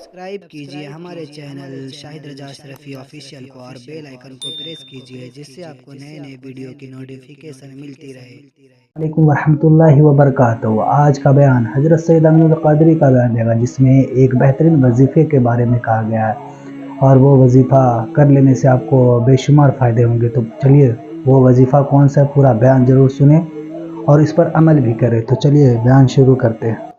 Subscribe कीजिए हमारे channel Shahid रजा Ashrafi official को और बेल आइकन को प्रेस कीजिए जिससे आपको नए नए वीडियो की नोटिफिकेशन मिलती रहे। वालेकुम वरहमतुल्लाहि वबरकातुहू। आज का बयान हज़रत सैयद अमीनुल क़ादरी का बयान देगा, जिसमें एक बेहतरीन वजीफ़े के बारे में कहा गया है और वो वजीफ़ा कर लेने से आपको बेशुमार फ़ायदे होंगे। तो चलिए वो वजीफ़ा कौन सा है, पूरा बयान ज़रूर सुने और इस पर अमल भी करें। तो चलिए बयान शुरू करते हैं।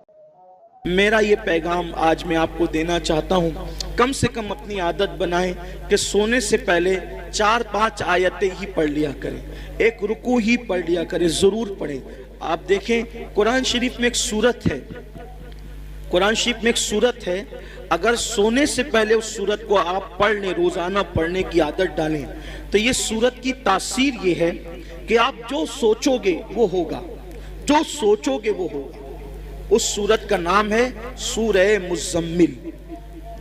मेरा ये पैगाम आज मैं आपको देना चाहता हूँ, कम से कम अपनी आदत बनाएं कि सोने से पहले 4-5 आयतें ही पढ़ लिया करें, एक रुकू ही पढ़ लिया करें, ज़रूर पढ़ें। आप देखें कुरान शरीफ में एक सूरत है, कुरान शरीफ में एक सूरत है, अगर सोने से पहले उस सूरत को आप पढ़ लें, रोज़ाना पढ़ने की आदत डालें, तो ये सूरत की तासीर ये है कि आप जो सोचोगे वो होगा, जो सोचोगे वो होगा। उस सूरत का नाम है सूरह मुज़म्मिल।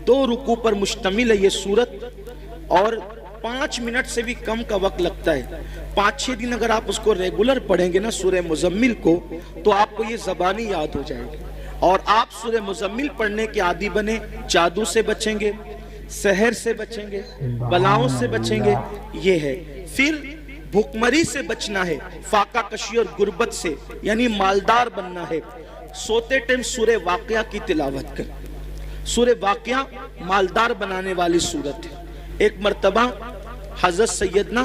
2 रुकू पर मुश्तमिल है ये सूरत और 5 मिनट से भी कम का वक्त लगता है। 5-6 दिन अगर आप उसको रेगुलर पढ़ेंगे ना सूरह मुज़म्मिल को, तो आपको ये ज़बानी याद हो जाएगी और आप सूरह मुज़म्मिल पढ़ने के आदी बने। जादू से बचेंगे, सहर से बचेंगे, बलाओं से बचेंगे, ये है। फिर भुखमरी से बचना है, फाका कशी और गुर्बत से, यानी मालदार बनना है। सोते टाइम सूरह वाक़िया की तिलावत कर। सूरह वाक़िया मालदार बनाने वाली सूरत है। एक मर्तबा हज़रत सैयदना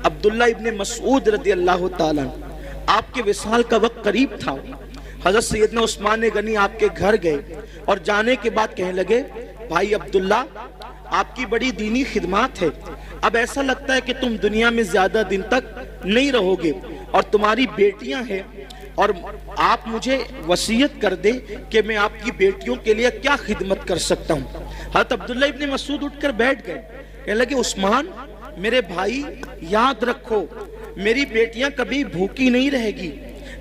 अब्दुल्ला इब्न मसऊद रज़ी अल्लाह ताला आपके विसाल का वक्त करीब था। हज़रत सैयदना उस्मान गनी आपके घर गए और जाने के बाद कहने लगे, भाई अब्दुल्ला आपकी बड़ी दीनी खिदमत है, अब ऐसा लगता है कि तुम दुनिया में ज्यादा दिन तक नहीं रहोगे और तुम्हारी बेटियां हैं, और आप मुझे वसीयत कर दे कि मैं आपकी बेटियों के लिए क्या खिदमत कर सकता हूँ। हज़रत अब्दुल्ला इब्न मसूद उठकर बैठ गए, कहने लगे, उस्मान मेरे भाई याद रखो, मेरी बेटियां कभी भूखी नहीं रहेगी,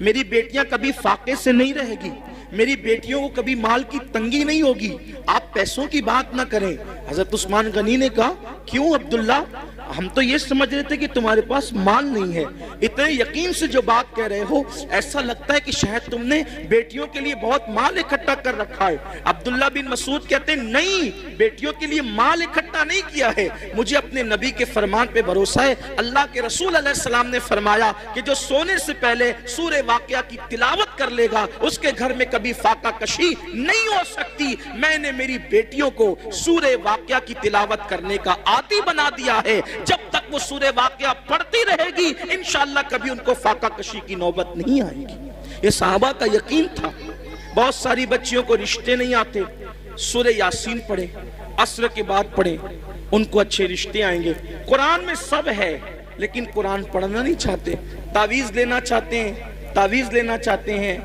मेरी बेटियां कभी फाके से नहीं रहेगी, मेरी बेटियों को कभी माल की तंगी नहीं होगी, आप पैसों की बात ना करें। हज़रत उस्मान गनी ने कहा, क्यों अब्दुल्ला, हम तो ये समझ रहे थे कि तुम्हारे पास माल नहीं है, इतने यकीन से जो बात कह रहे हो ऐसा लगता है कि शायद तुमने बेटियों के लिए बहुत माल इकट्ठा कर रखा है। अब्दुल्ला बिन मसूद कहते हैं, नहीं, बेटियों के लिए माल इकट्ठा नहीं किया है, मुझे अपने नबी के फरमान पे भरोसा है। अल्लाह के रसूल अलैहिस्सलाम ने फरमाया कि जो सोने से पहले सूरह वाक़िया की तिलावत कर लेगा उसके घर में कभी फाका कशी नहीं हो सकती। मैंने मेरी बेटियों को सूरह वाक़िया की तिलावत करने का आदी बना दिया है, जब तक वो सूरह वाक़िया पढ़ती रहेगी इंशाअल्लाह कभी उनको फाका कशी की नौबत नहीं आएगी। ये सहाबा का यकीन था। बहुत सारी बच्चियों को रिश्ते नहीं आते, सूरह यासीन पढ़े, असर के बाद पढ़े, उनको अच्छे रिश्ते आएंगे। कुरान में सब है लेकिन कुरान पढ़ना नहीं चाहते, तावीज़ लेना चाहते हैं, तावीज़ लेना चाहते हैं,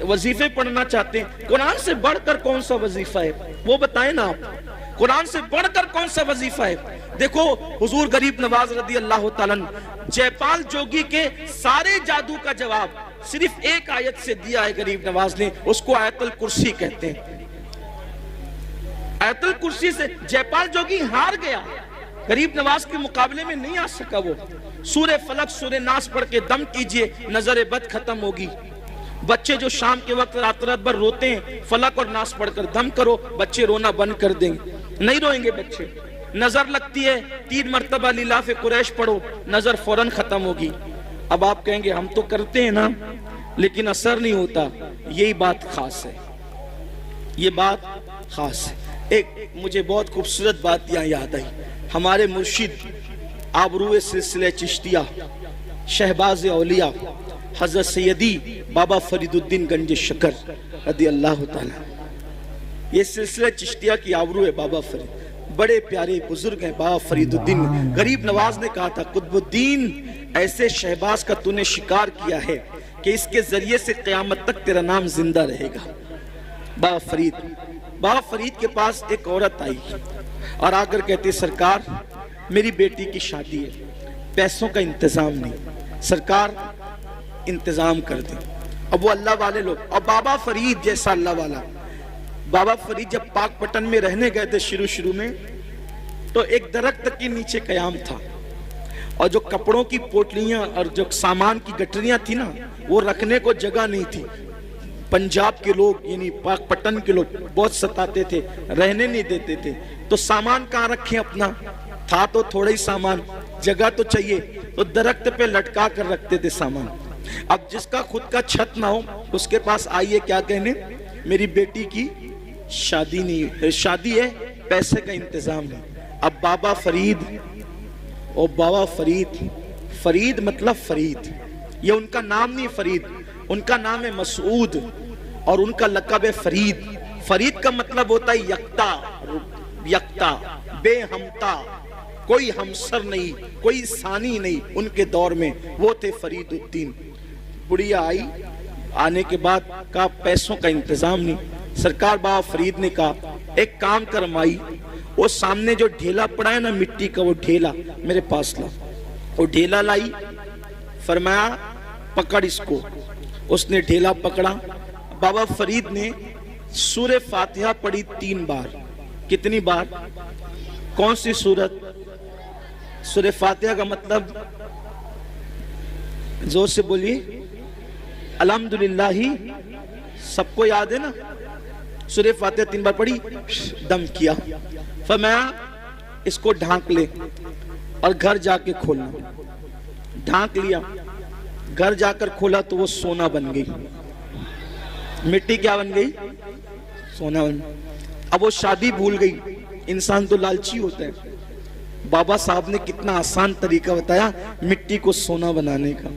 वजीफे पढ़ना चाहते हैं। कुरान से बढ़कर कौन सा वजीफा है वो बताएं ना आप, कुरान से बढ़कर कौन सा वजीफा है। देखो हुजूर गरीब नवाज रज़ी अल्लाह ताला जयपाल जोगी के सारे जादू का जवाब सिर्फ एक आयत से दिया है गरीब नवाज ने, उसको आयतुल कुर्सी कहते हैं। आयतुल कुर्सी से जयपाल जोगी हार गया, गरीब नवाज के मुकाबले में नहीं आ सका। वो सूरह फलक सूरह नास पढ़ के दम कीजिए, नजर बद खत्म होगी। बच्चे जो शाम के वक्त रात रात भर रोते हैं, फलक और नास पढ़कर दम करो, बच्चे रोना बंद कर देंगे, नहीं रोएंगे बच्चे। नजर लगती है, 3 मरतबा लिलाफ कुरैश पढ़ो, नजर फौरन खत्म होगी। अब आप कहेंगे हम तो करते हैं ना लेकिन असर नहीं होता। यही बात खास है, ये बात खास है। एक मुझे बहुत खूबसूरत बात यहाँ याद आई। हमारे मुर्शिद आबरूए सिलसिले चिश्तिया शहबाज औलिया हज़रत सैयदी बाबा फरीदुद्दीन गंज शकर रज़ी अल्लाह ताला, ये सिलसिले चिश्तिया की आबरू है। बाबा फरीद बड़े प्यारे बुजुर्ग हैं, बाबा फरीदुद्दीन। गरीब नवाज ने कहा था, कुतुबुद्दीन ऐसे शहबाज का तूने शिकार किया है कि इसके जरिए से क़यामत तक तेरा नाम जिंदा रहेगा। बाबा फरीद के पास एक औरत आई और आकर कहती, सरकार मेरी बेटी की शादी है, पैसों का इंतजाम नहीं, सरकार इंतजाम कर दे। अब वो अल्लाह वाले लोग, और बाबा फरीद जैसा अल्लाह वाला, बाबा फरीद जब पाकपटन में रहने गए थे शुरू में, तो एक दरख्त के नीचे कयाम था और जो कपड़ों की पोटलियां और जो सामान की गठरियां थी ना, वो रखने को जगह नहीं थी। पंजाब के लोग यानी पाकपट्टन के लोग बहुत सताते थे, रहने नहीं देते थे। तो सामान कहाँ रखें अपना, था तो थोड़ा ही सामान, जगह तो चाहिए, तो दरख्त पे लटका कर रखते थे सामान। अब जिसका खुद का छत ना हो उसके पास आइए क्या कहने, मेरी बेटी की शादी नहीं, शादी है, पैसे का इंतजाम नहीं। अब बाबा फरीद, ओ बाबा फरीद, फरीद मतलब फरीद, ये उनका नाम नहीं फरीद, उनका नाम है मसूद और उनका लक़ब है फरीद। फरीद का मतलब होता है यक्ता, यक्ता, बेहमता, कोई हमसर नहीं, कोई सानी नहीं। उनके दौर में वो थे फरीदुद्दीन। बुढ़िया आई, आने के बाद कहा पैसों का इंतजाम नहीं। सरकार बाबा फरीद ने कहा एक काम कर माई, वो सामने जो ढेला पड़ा है ना मिट्टी का, वो ढेला मेरे पास ला। वो ढेला लाई, फरमाया पकड़ इसको। उसने ढेला पकड़ा। बाबा फरीद ने सूरह फातिहा पढ़ी 3 बार। कितनी बार? कौन सी सूरत? सूरह फातिहा का मतलब जोर से बोलिए, अल्हम्दुलिल्लाह। सबको याद है ना? सूरह फातिहा 3 बार पढ़ी, दम किया, फरमाया इसको ढांक ले और घर जाके खोलना। ढांक लिया, घर जाकर खोला तो वो सोना बन गई। मिट्टी क्या बन गई? सोना बन गई। अब वो शादी भूल गई। इंसान तो लालची होता है। बाबा साहब ने कितना आसान तरीका बताया मिट्टी को सोना बनाने का।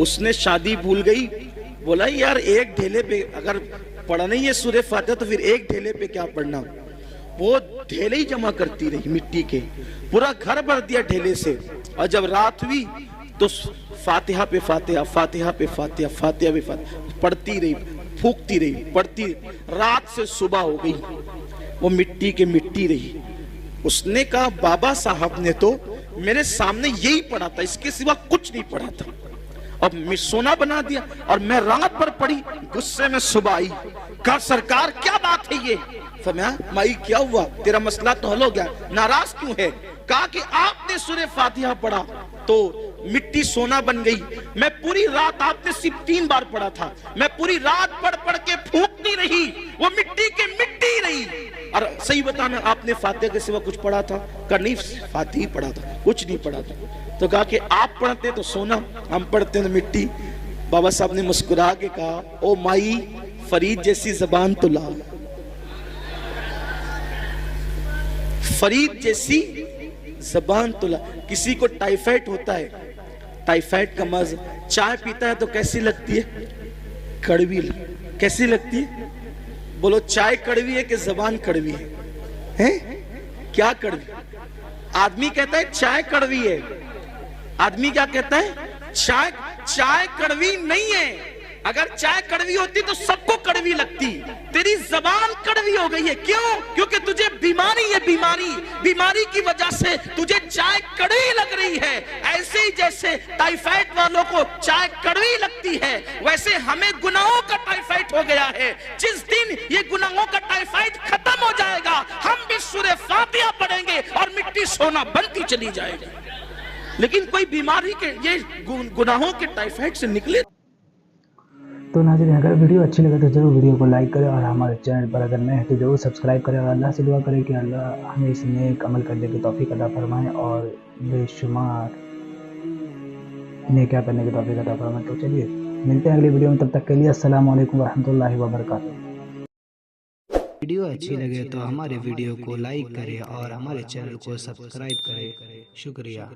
उसने शादी भूल गई, बोला यार एक ढेले पे अगर पढ़ा नहीं है सूरह फातिहा तो फिर एक ढेले पे क्या पढ़ना। वो ढेले ही जमा करती रही मिट्टी के, पूरा घर भर दिया ढेले से। और जब रात हुई तो फातिहा पे फातिहा, फातिहा पे फातिहा, फातिहा पे फातिहा पढ़ती रही, फूकती रही, पढ़ती रही। रात से सुबह हो गई, वो मिट्टी के मिट्टी रही। उसने कहा बाबा साहब ने तो मेरे सामने यही पढ़ा था, इसके सिवा कुछ नहीं पढ़ा था, अब मैं सोना बना दिया। और मैं रात भर पढ़ी, गुस्से में सुबह आई, कहा सरकार क्या बात है ये? फरमाया माई क्या हुआ, तेरा मसला तो हल हो गया, नाराज क्यों है? कहा कि आपने सूरह फातिहा पढ़ा तो मिट्टी सोना बन गई। मैं पूरी रात, आपने सिर्फ 3 बार पढ़ा था, मैं पूरी रात पढ़ पढ़ के फूकती रही, वो मिट्टी के मिट्टी रही। और सही बताना आपने फातिहा के सिवा कुछ पढ़ा था? कहा नहीं फातिहा ही पढ़ा था, कुछ नहीं पढ़ा था। तो कहा कि आप पढ़ते तो सोना, हम पढ़ते तो मिट्टी। बाबा साहब ने मुस्कुरा के कहा ओ माई फरीद जैसी जबान तो ला, फरीद जैसी जबान तो ला। किसी को टाइफाइड होता है, टाइफाइड का मर्ज, चाय पीता है तो कैसी लगती है? कड़वी। कैसी लगती है? बोलो चाय कड़वी है कि जबान कड़वी है? हैं? क्या कड़वी? आदमी कहता है चाय कड़वी है, आदमी क्या कहता है? चाय कड़वी नहीं है। अगर चाय कड़वी होती तो सबको कड़वी लगती। तेरी जबान कड़वी हो गई है, क्यों? क्योंकि तुझे बीमारी है, बीमारी की वजह से तुझे चाय कड़वी लग रही है। ऐसे ही जैसे टाइफाइड वालों को चाय कड़वी लगती है, वैसे हमें गुनाहों का टाइफाइड हो गया है। जिस दिन ये गुनाहों का टाइफाइड खत्म हो जाएगा, हम भी सूरह फातिहा पढ़ेंगे और मिट्टी सोना बनती चली जाएगी। लेकिन कोई बीमारी के ये गुनाहों के टाइफाइड से निकले। तो नाज़रीन अगर वीडियो अच्छी लगे तो ज़रूर वीडियो को लाइक करें और हमारे चैनल पर अगर नए हैं तो ज़रूर सब्सक्राइब करें। और अल्लाह से दुआ करें कि अल्लाह हमें इस नेक अमल करने की तौफीक अता फरमाए और बेशुमार नेकियां करने की तौफीक अता फरमाए। तो चलिए मिलते हैं अगली वीडियो में, तब तक के लिए अस्सलाम वालेकुम वरहमतुल्लाहि वबरकातुहू। वीडियो अच्छी लगे तो हमारे वीडियो को लाइक करें और हमारे चैनल को सब्सक्राइब करें। शुक्रिया।